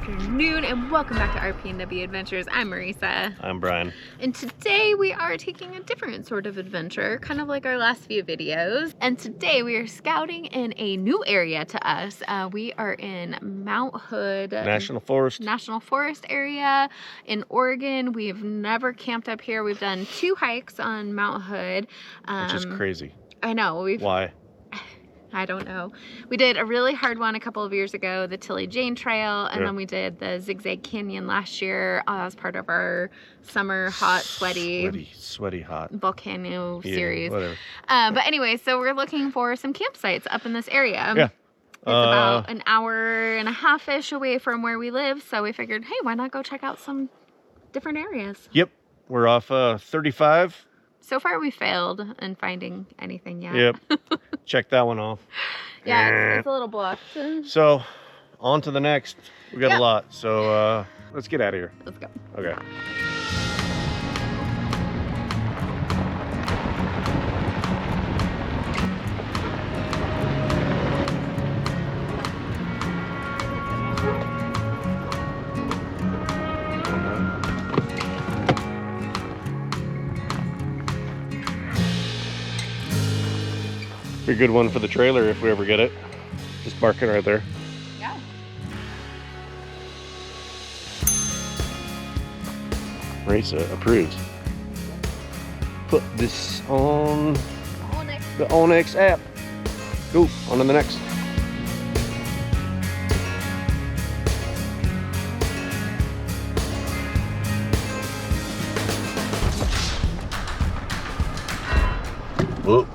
afternoon, and welcome back to RP&W Adventures. I'm Marisa. I'm Brian. And today we are taking a different sort of adventure, kind of like our last few videos. And today we are scouting in a new area to us. We are in Mount Hood National Forest area in Oregon. We have never camped up here. We've done 2 hikes on Mount Hood. Which is crazy. I know. Why? I don't know. We did a really hard one a couple of years ago, the Tilly Jane Trail, and then we did the Zigzag Canyon last year as part of our summer hot, sweaty hot volcano series. Whatever. But anyway, so we're looking for some campsites up in this area. Yeah. It's about an hour and a half-ish away from where we live, so we figured, hey, why not go check out some different areas? Yep. We're off 35. So far, we failed in finding anything yet. Yep. Check that one off. Yeah, it's a little blocked. So, on to the next. We got a lot. So, let's get out of here. Let's go. Okay. Be a good one for the trailer if we ever get it. Just parking right there. Yeah. Marisa approves. Put this on Onyx. the Onyx app. Go on to the next. Whoa.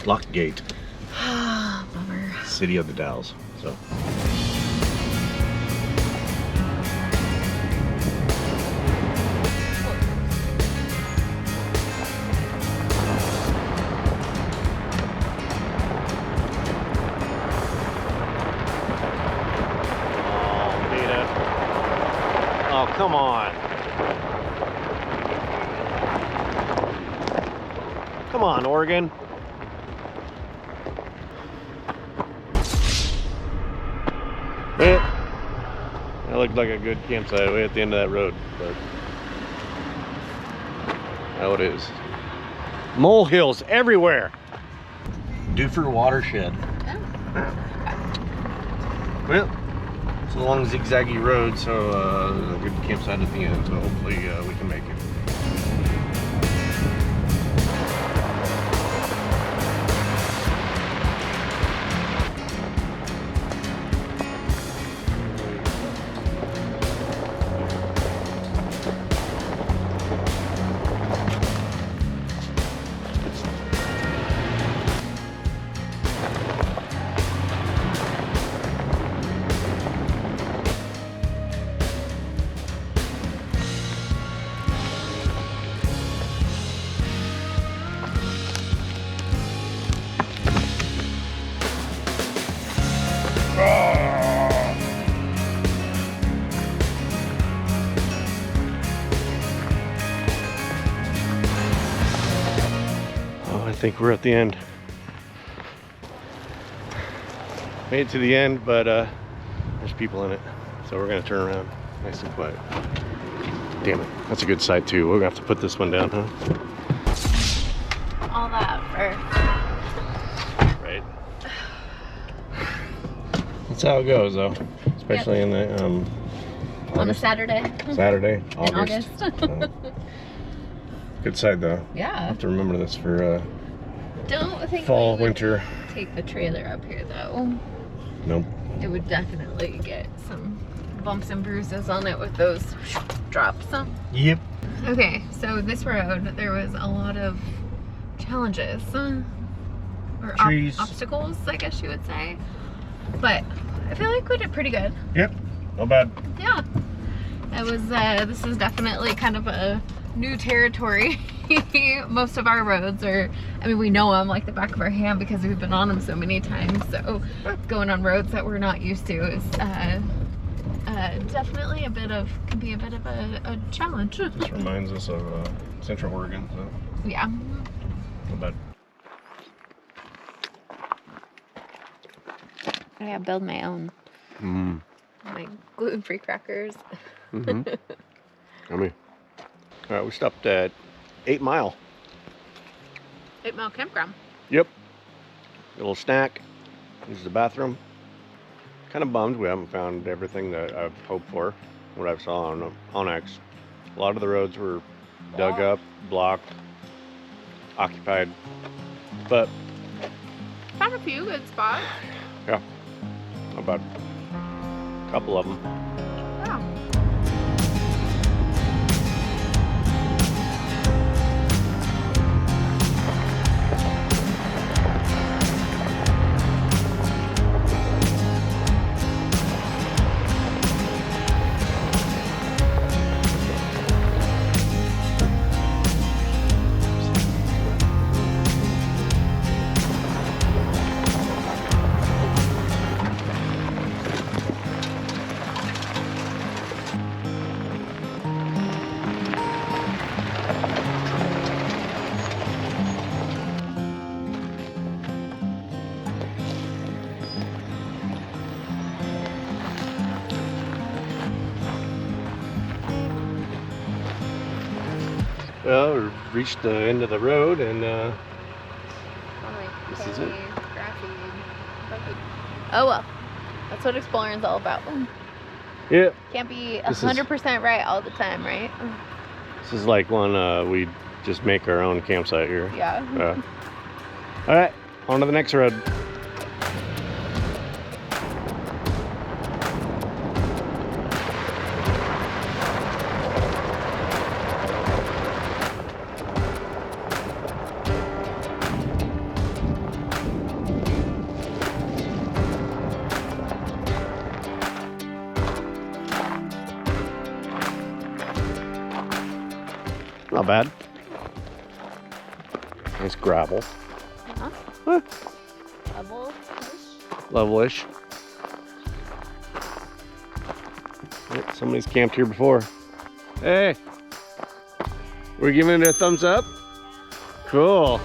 Locked gate. Bummer. City of the Dalles. So. Oh, come on. Come on, Oregon. That looked like a good campsite way at the end of that road, but how it is. Molehills everywhere. Duffer watershed. Well, it's a long zigzaggy road, so there's a good campsite at the end, so hopefully we can make it. I think we're at the end. Made it to the end, but there's people in it, so we're gonna turn around nice and quiet. Damn it, that's a good side too. We're gonna have to put this one down, huh? All that for... Right. That's how it goes, though, especially in the on a Saturday. Saturday, In August. Good side though. Yeah. I have to remember this for Don't think fall, we would winter. take the trailer up here though. Nope. It would definitely get some bumps and bruises on it with those drops. Yep. Okay, so this road, there was a lot of challenges or Trees. obstacles, I guess you would say. But I feel like we did pretty good. Yep. Not bad. Yeah. It was. This is definitely kind of a new territory. Most of our roads are, I mean, we know them like the back of our hand because we've been on them so many times. So going on roads that we're not used to is definitely can be a bit of a challenge. This reminds us of Central Oregon. So. Yeah. Not bad. I gotta build my own. My gluten-free crackers. Mm-hmm. Yummy. All right, we stopped at 8 Mile. 8 Mile Campground. Yep. A little snack. This is the bathroom. Kind of bummed we haven't found everything that I've hoped for, what I saw on X. A lot of the roads were dug up, blocked, occupied, but Found a few good spots. yeah, about a couple of them. Yeah. Well, we reached the end of the road, and this is it. Oh well, that's what exploring's all about. Yeah, Can't be 100% right all the time, right? this is like one we just make our own campsite here. Yeah. All right, on to the next road. Not bad. Nice gravel. Uh-huh. Huh. Level-ish. Level-ish. Yep, somebody's camped here before. Hey! We're giving it a thumbs up? Cool.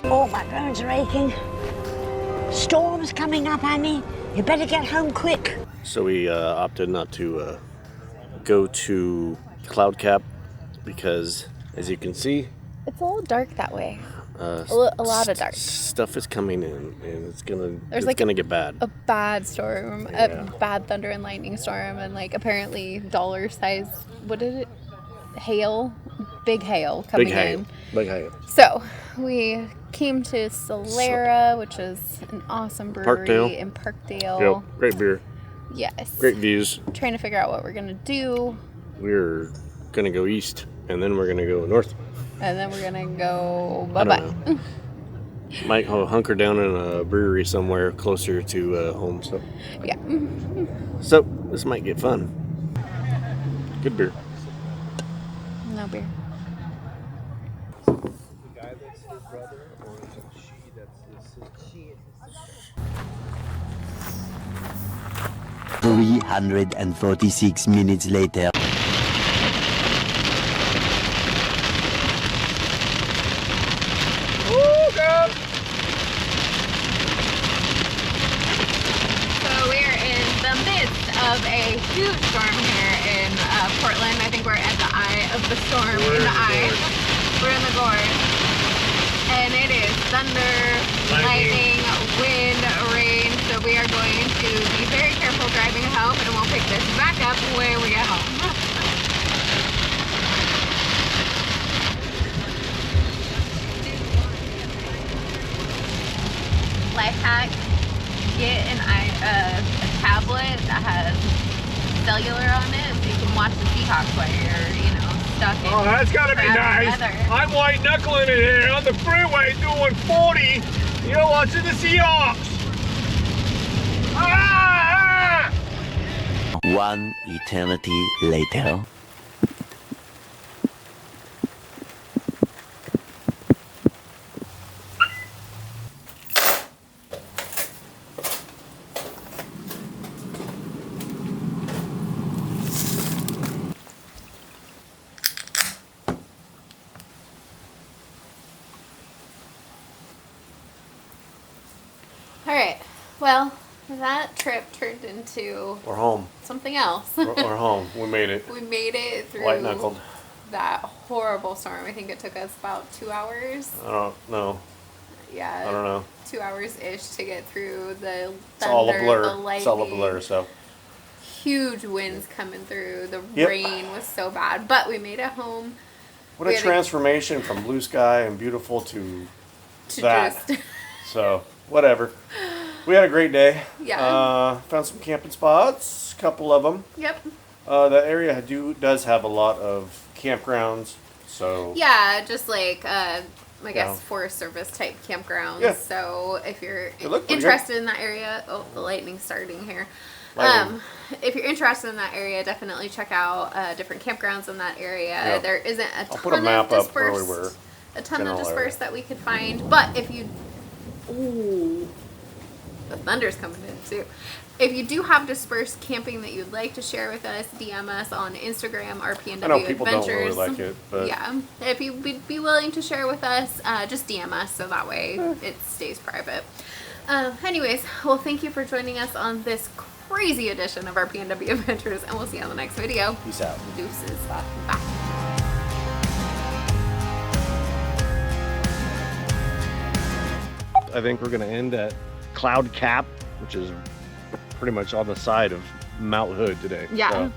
Oh, my bones are aching. Storm's coming up, Annie. You better get home quick. So we opted not to go to Cloud Cap because, as you can see, It's a little dark that way. A lot of dark. Stuff is coming in, and it's gonna get bad. A bad storm, Yeah. a bad thunder and lightning storm, and like apparently dollar size. What is it? Hail, big hail coming in. Big hail. So we came to Solera, which is an awesome brewery Parkdale. in Parkdale. Yep, great beer, Yes. great views. Trying to figure out what we're gonna do, We're gonna go east, and then we're gonna go north. and then we're gonna go I bye don't bye. know. Might hunker down in a brewery somewhere closer to home. So, Yeah. so this might get fun. Good beer. No beer. $346 later. So we're in the midst of a huge storm here in Portland. I think we're at the eye of the storm. We're in the gorge. And it is thunder, lightning, wind, rain. So we are going to be very careful driving home, and we'll pick this back up when we get home. Life hack: get a tablet that has cellular on it, so you can watch the Seahawks while you're, stuck in. Oh, that's gotta be nice. Weather. I'm white knuckling it here on the freeway doing 40. You're watching the Seahawks. Ah! One eternity later. All right. Well, that trip turned into We're home. something else. We're home. We made it. We made it through White knuckled. that horrible storm. I think it took us about 2 hours. I don't know. Yeah. I don't know. 2 hours ish to get through the It's all a thunder, blur. the lightning. It's all a blur. So Huge winds coming through. The Yep. rain was so bad, but we made it home. what We a had transformation from blue sky and beautiful to to that. just So whatever. We had a great day. Yeah. Found some camping spots. A couple of them. Yep. The area does have a lot of campgrounds. So Yeah, just like I guess Yeah. Forest Service type campgrounds. Yeah. So if you're They look pretty interested in that area, oh, the lightning's starting here. Lightning. If you're interested in that area, definitely check out different campgrounds in that area. Yeah. There isn't a ton I'll put a map of up where we dispersed, were. a ton of general dispersed that we could find. But if you, ooh, the thunder's coming in too. If you do have dispersed camping that you'd like to share with us, DM us on Instagram, RPNW I know people don't Adventures. really like it, but Yeah, if you would be willing to share with us, just DM us so that way it stays private. Anyways, well, thank you for joining us on this crazy edition of RPNW Adventures, and we'll see you on the next video. peace out. Deuces. Bye. I think we're gonna end at Cloud Cap, which is pretty much on the side of Mount Hood today. Yeah.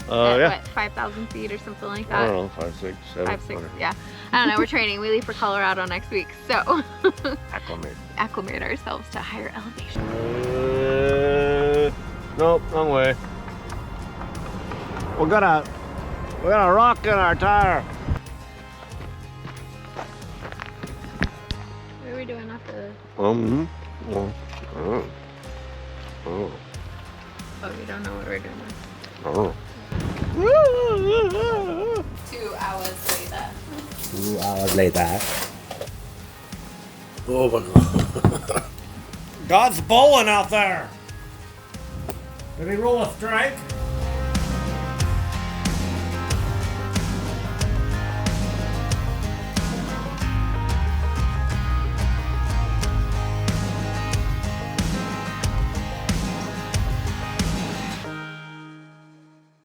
So, yeah. What, 5,000 feet or something like I that? don't know, 5, 6, 7. 5, 6, whatever. yeah. I don't know, we're training. We leave for Colorado next week, so Acclimate. acclimate ourselves to higher elevation. Nope, wrong way. We got a rock in our tire. What are we doing after? Oh. Oh, you don't know what we're doing now. Oh. 2 hours later. 2 hours later. Oh my God. God's bowling out there. Did he roll a strike?